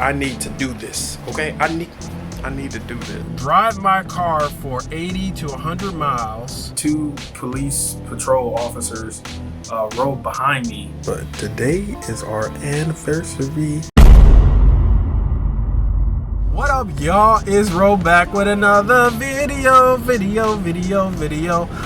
I need to do this. Okay, I need to do this. Drive my car for 80 to 100 miles. 2 police patrol officers rode behind me. But today is our anniversary. What up, y'all? It's Ro back with another video.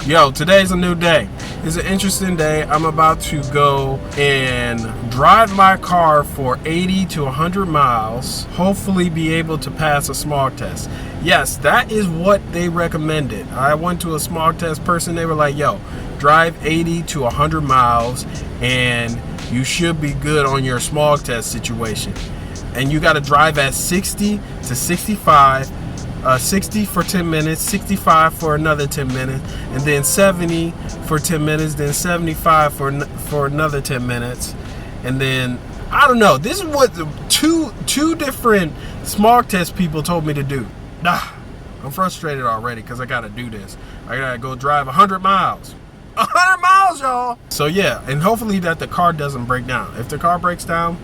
Yo, today's a new day. It's an interesting day. I'm about to go and drive my car for 80 to 100 miles. Hopefully be able to pass a smog test. Yes, that is what they recommended. I went to a smog test person. They were like, yo, drive 80 to 100 miles and you should be good on your smog test situation. And you got to drive at 60 to 65, 60 for 10 minutes, 65 for another 10 minutes, and then 70 for 10 minutes, then 75 for another 10 minutes. And then, I don't know, this is what the two different smog test people told me to do. I'm frustrated already because I got to do this. I got to go drive 100 miles. 100 miles, y'all! So yeah, and hopefully that the car doesn't break down. If the car breaks down,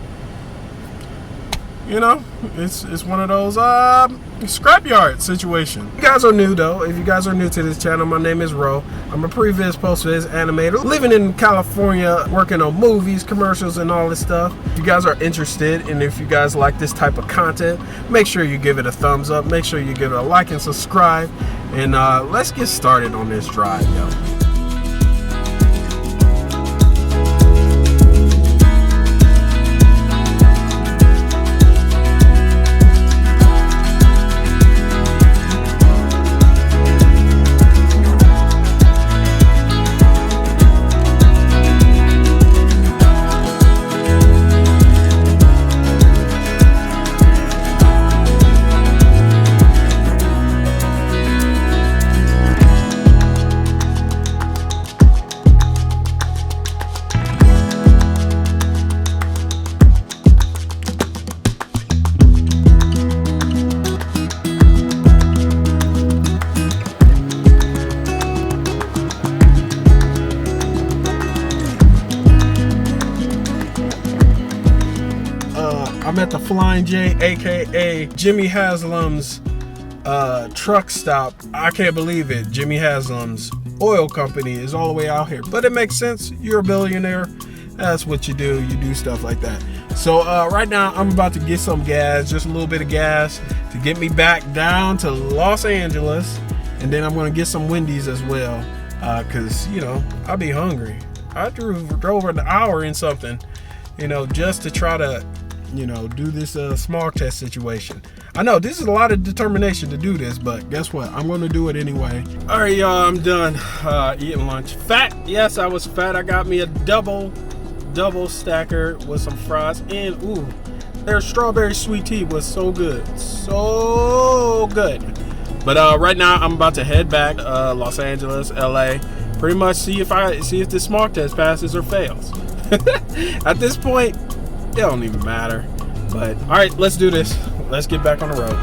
you know, it's one of those scrapyard situation. You guys are new though. If you guys are new to this channel, my name is Ro. I'm a previous post-viz animator living in California, working on movies, commercials, and all this stuff. If you guys are interested and if you guys like this type of content, make sure you give it a thumbs up. Make sure you give it a like and subscribe. And let's get started on this drive, yo. I'm at the Flying J, aka Jimmy Haslam's truck stop. I can't believe it. Jimmy Haslam's oil company is all the way out here, but it makes sense. You're a billionaire. That's what you do. You do stuff like that. So right now I'm about to get some gas, just a little bit of gas to get me back down to Los Angeles, and then I'm gonna get some Wendy's as well, cause you know I'll be hungry. I drove an hour and something, you know, just to try to, you know, do this smog test situation. I know this is a lot of determination to do this, but guess what? I'm gonna do it anyway. All right, y'all, I'm done eating lunch. Fat, yes, I was fat. I got me a double stacker with some fries, and ooh, their strawberry sweet tea was so good, so good. But right now I'm about to head back Los Angeles, LA, pretty much see if the smog test passes or fails. At this point, it don't even matter. But all right, let's do this. Let's get back on the road.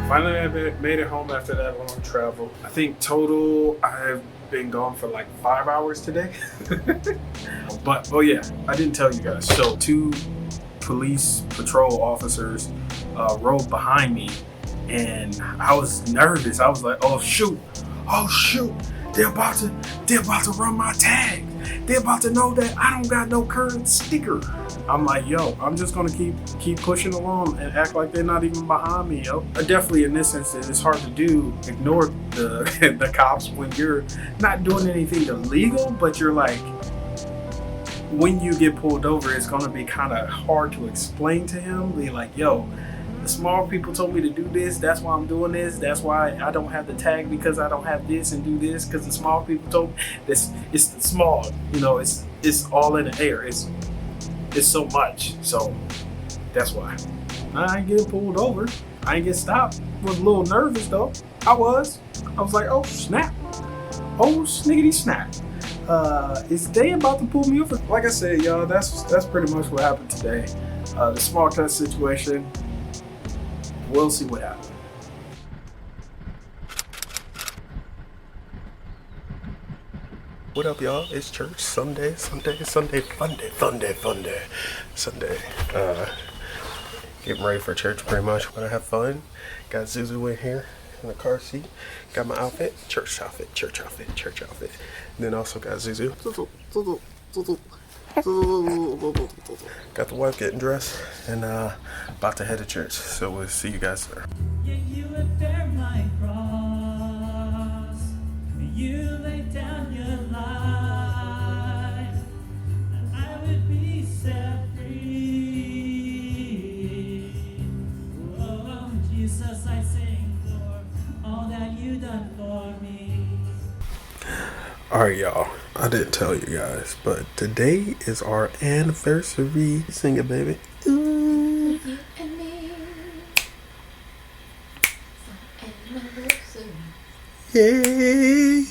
Finally, I made it home after that long travel. I think total, I've been gone for like 5 hours today. But, oh yeah, I didn't tell you guys. So 2 police patrol officers rode behind me, and I was nervous. I was like, oh shoot, they're about to run my tag. They're about to know that I don't got no current sticker. I'm like, yo, I'm just gonna keep pushing along and act like they're not even behind me, yo. Definitely in this instance, it's hard to do. Ignore the cops when you're not doing anything illegal, but you're like, when you get pulled over, it's gonna be kind of hard to explain to him. Be like, yo, The small people told me to do this. That's why I'm doing this. That's why I don't have the tag because I don't have this and do this because the small people told me this. It's the small, you know, it's all in the air. It's so much. So that's why. I ain't getting pulled over. I ain't get stopped. Was a little nervous though. I was like, oh snap. Oh sniggity snap. Is they about to pull me over? Like I said, y'all, that's pretty much what happened today. The small test situation. We'll see what happens. What up, y'all? It's church Sunday, fun day. Getting ready for church pretty much. Gonna have fun. Got Zuzu in here in the car seat. Got my outfit, church outfit. And then also got Zuzu. Got the wife getting dressed and about to head to church. So we'll see you guys there. Yeah, you would bear my cross. You laid down your life, and I would be set free. Oh, Jesus, I sing for all that you done for me. Alright, y'all. I didn't tell you guys, but today is our anniversary. Sing it, baby. Ooh. You and me. Anniversary. Yay.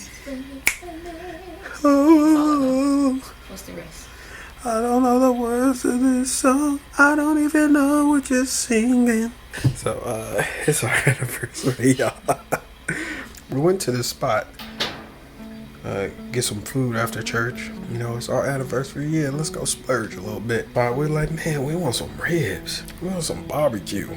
Oh. What's the rest? I don't know the words of this song. I don't even know what you're singing. So, it's our anniversary, y'all. We went to this spot. Get some food after church. You know, it's our anniversary. Yeah, let's go splurge a little bit. But we're like, man, we want some ribs. We want some barbecue.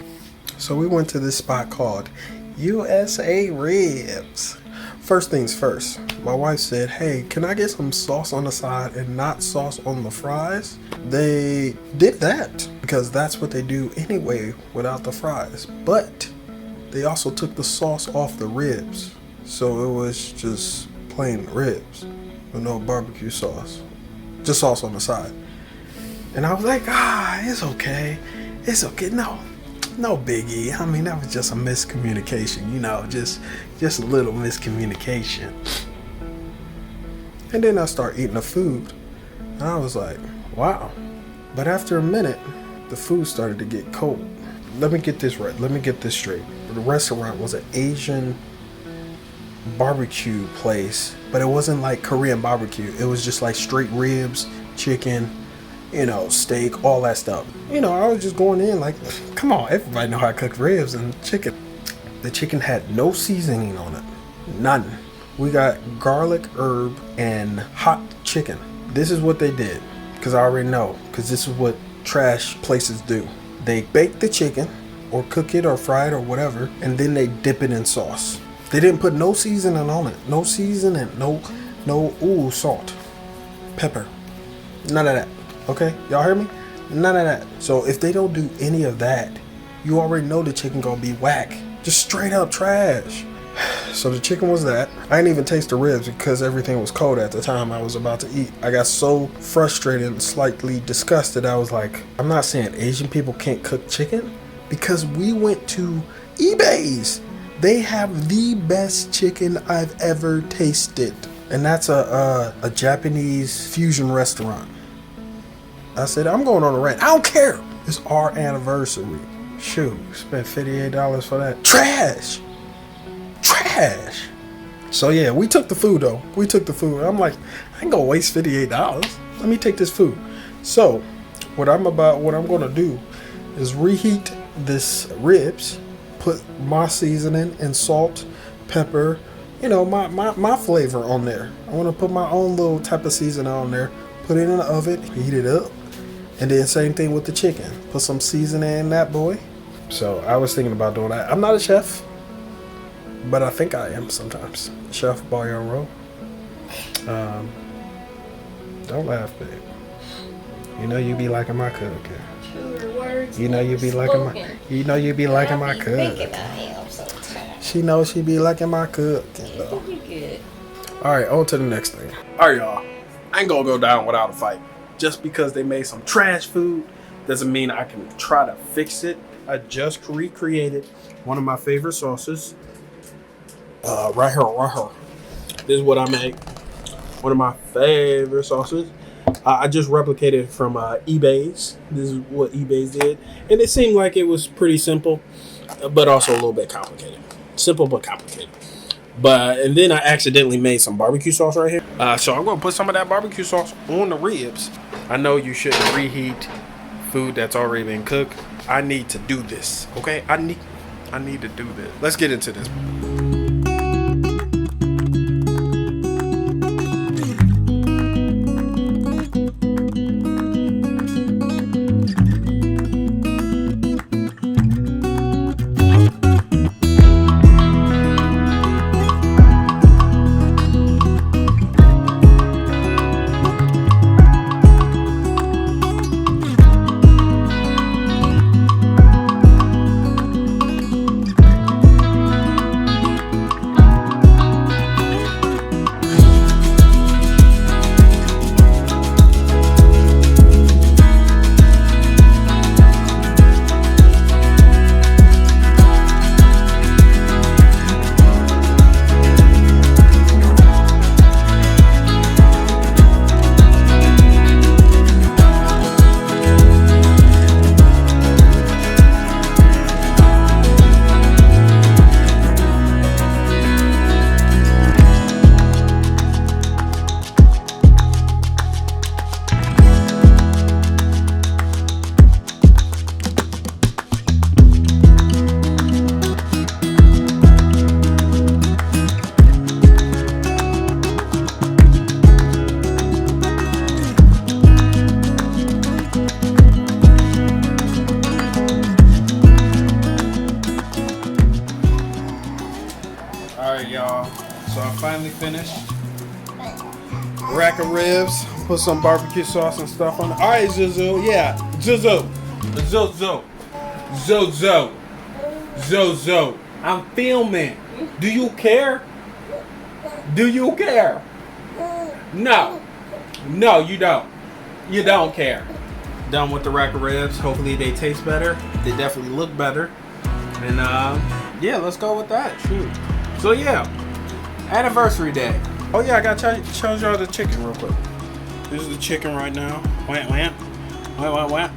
So we went to this spot called USA Ribs. First things first, my wife said, hey, can I get some sauce on the side and not sauce on the fries? They did that because that's what they do anyway without the fries. But they also took the sauce off the ribs. So it was just plain ribs with no barbecue sauce, just sauce on the side. And I was like, it's okay, no biggie. I mean, that was just a miscommunication, you know, just a little miscommunication. And then I start eating the food and I was like, wow. But after a minute, the food started to get cold. Let me get this right, let me get this straight. The restaurant was an Asian barbecue place, but it wasn't like Korean barbecue. It was just like straight ribs, chicken, you know, steak, all that stuff. You know, I was just going in like, come on, everybody know how to cook ribs and chicken. The chicken had no seasoning on it, none. We got garlic, herb, and hot chicken. This is what they did, because I already know, because this is what trash places do. They bake the chicken or cook it or fry it or whatever, and then they dip it in sauce. They didn't put no seasoning on it. No seasoning, no salt, pepper, none of that. Okay, y'all hear me? None of that. So if they don't do any of that, you already know the chicken gonna be whack. Just straight up trash. So the chicken was that. I didn't even taste the ribs because everything was cold at the time I was about to eat. I got so frustrated and slightly disgusted. I was like, I'm not saying Asian people can't cook chicken, because we went to eBay's. They have the best chicken I've ever tasted. And that's a Japanese fusion restaurant. I said, I'm going on a rant. I don't care. It's our anniversary. Shoot, spent $58 for that. Trash. So yeah, we took the food though. I'm like, I ain't gonna waste $58. Let me take this food. So what I'm gonna do is reheat this ribs, put my seasoning and salt, pepper, you know, my flavor on there. I want to put my own little type of seasoning on there, put it in the oven, heat it up, and then same thing with the chicken. Put some seasoning in that boy. So I was thinking about doing that. I'm not a chef, but I think I am sometimes. Chef Boyaro. Don't laugh, babe. You know you be liking my cooking. You know you be liking my. You know you be liking my cooking. She knows she be liking my cooking. You good. All right, on to the next thing. All right, y'all. I ain't gonna go down without a fight. Just because they made some trash food doesn't mean I can try to fix it I just recreated one of my favorite sauces. Right here. This is what I make. One of my favorite sauces. I just replicated from eBay's. This is what eBay's did. And it seemed like it was pretty simple, but also a little bit complicated. Simple but complicated. And then I accidentally made some barbecue sauce right here. So I'm going to put some of that barbecue sauce on the ribs. I know you shouldn't reheat food that's already been cooked. I need to do this, okay? I need to do this. Let's get into this. Alright, y'all. So I finally finished. Rack of ribs. Put some barbecue sauce and stuff on it. Alright, Zuzu. Yeah. Zuzu. Zuzu. I'm filming. Do you care? Do you care? No. No, you don't. You don't care. Done with the rack of ribs. Hopefully they taste better. They definitely look better. And yeah, let's go with that. Shoot. So yeah, anniversary day. Oh yeah, I gotta show y'all the chicken real quick. This is the chicken right now.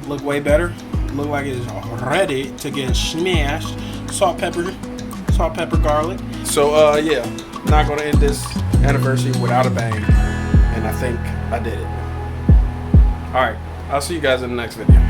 Look way better. Look like it is ready to get smashed. Salt, pepper, garlic. So yeah, not gonna end this anniversary without a bang. And I think I did it. All right, I'll see you guys in the next video.